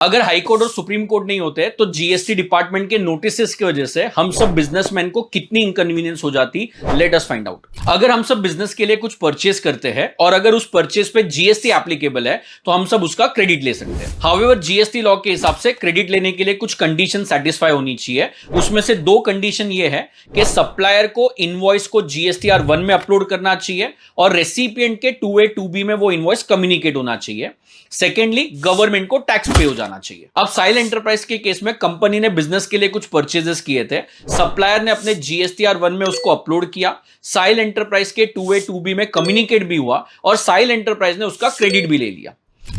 अगर high court और supreme court नहीं होते तो जीएसटी डिपार्टमेंट के नोटिसेस की वजह से हम सब बिजनेसमैन को कितनी इनकन्वीनियंस हो जाती, लेट अस फाइंड आउट। अगर हम सब बिजनेस के लिए कुछ परचेस करते हैं और अगर उस परचेस पे जीएसटी एप्लीकेबल है तो हम सब उसका क्रेडिट ले सकते हैं। हाउएवर जीएसटी लॉ के हिसाब से क्रेडिट लेने के लिए कुछ कंडीशन सेटिस्फाई होनी चाहिए। उसमें से दो कंडीशन ये है कि सप्लायर को इनवॉइस को जीएसटीआर 1 में अपलोड करना चाहिए और रेसिपिएंट के 2A 2B में वो इनवॉइस कम्युनिकेट होना चाहिए। सेकेंडली, गवर्नमेंट को टैक्स पे हो जाना चाहिए। अब साइल एंटरप्राइज के केस में कंपनी ने बिजनेस के लिए कुछ परचेजेस किए थे, सप्लायर ने अपने जीएसटीआर 1 में उसको अपलोड किया, साइल एंटरप्राइज के 2A 2B में कम्युनिकेट भी हुआ और साइल एंटरप्राइज ने उसका क्रेडिट भी ले लिया।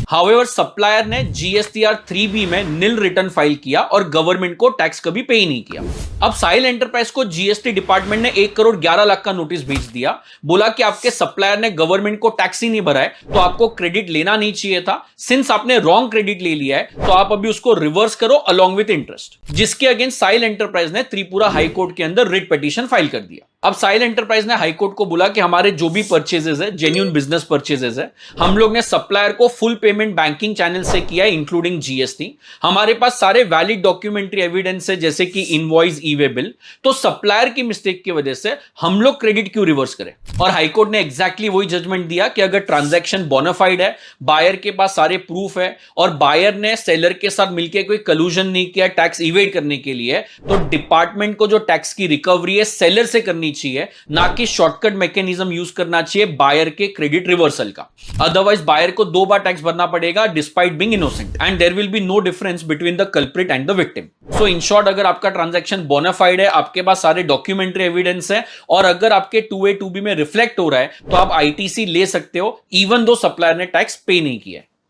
हाउएवर सप्लायर ने जीएसटीआर 3B में नील रिटर्न फाइल किया और गवर्नमेंट को टैक्स कभी पे ही नहीं किया। अब साइल एंटरप्राइज को जीएसटी डिपार्टमेंट ने 1 करोड़ 11 लाख का नोटिस भेज दिया, बोला कि आपके सप्लायर ने गवर्नमेंट को टैक्स ही नहीं भरा है तो आपको क्रेडिट लेना नहीं चाहिए था। सिंस आपने रॉन्ग क्रेडिट ले लिया है तो आप अभी उसको रिवर्स करो अलॉन्ग विद इंटरेस्ट, जिसके अगेंस्ट साइल एंटरप्राइज ने त्रिपुरा हाई कोर्ट के अंदर रिट पिटीशन फाइल कर दिया। अब साइल एंटरप्राइज ने हाई कोर्ट को बोला कि हमारे जो भी परचेजेस है जेन्युइन बिजनेस परचेजेस है, हम लोग ने सप्लायर को फुल पेमेंट बैंकिंग चैनल से किया है इंक्लूडिंग जीएसटी, हमारे पास सारे वैलिड डॉक्यूमेंट्री एविडेंस है जैसे कि इनवॉइस ई-वे बिल, तो सप्लायर की मिस्टेक की वजह से हम लोग क्रेडिट क्यों रिवर्स करें। और हाईकोर्ट ने एग्जैक्टली वही जजमेंट दिया कि अगर ट्रांजैक्शन बोनाफाइड है, बायर के पास सारे प्रूफ है और बायर ने सेलर के साथ मिलकर कोई कलूजन नहीं किया टैक्स इवेड करने के लिए, तो डिपार्टमेंट को जो टैक्स की रिकवरी है सेलर से करनी चाहिए, ना कि शॉर्टकट मैकेनिज्म यूज करना चाहिए बायर के क्रेडिट रिवर्सल का। अदरवाइज बायर को 2 बार टैक्स भरना पड़ेगा despite being innocent and there will be no difference between the culprit and the victim. So in short, अगर आपका ट्रांजैक्शन बोनाफाइड है, आपके पास सारे डॉक्यूमेंट्री एविडेंस है और अगर आपके 2A 2B में रिफ्लेक्ट हो रहा है तो आप आईटीसी ले सकते हो इवन दो सप्लायर ने टैक्स पे नहीं किया है।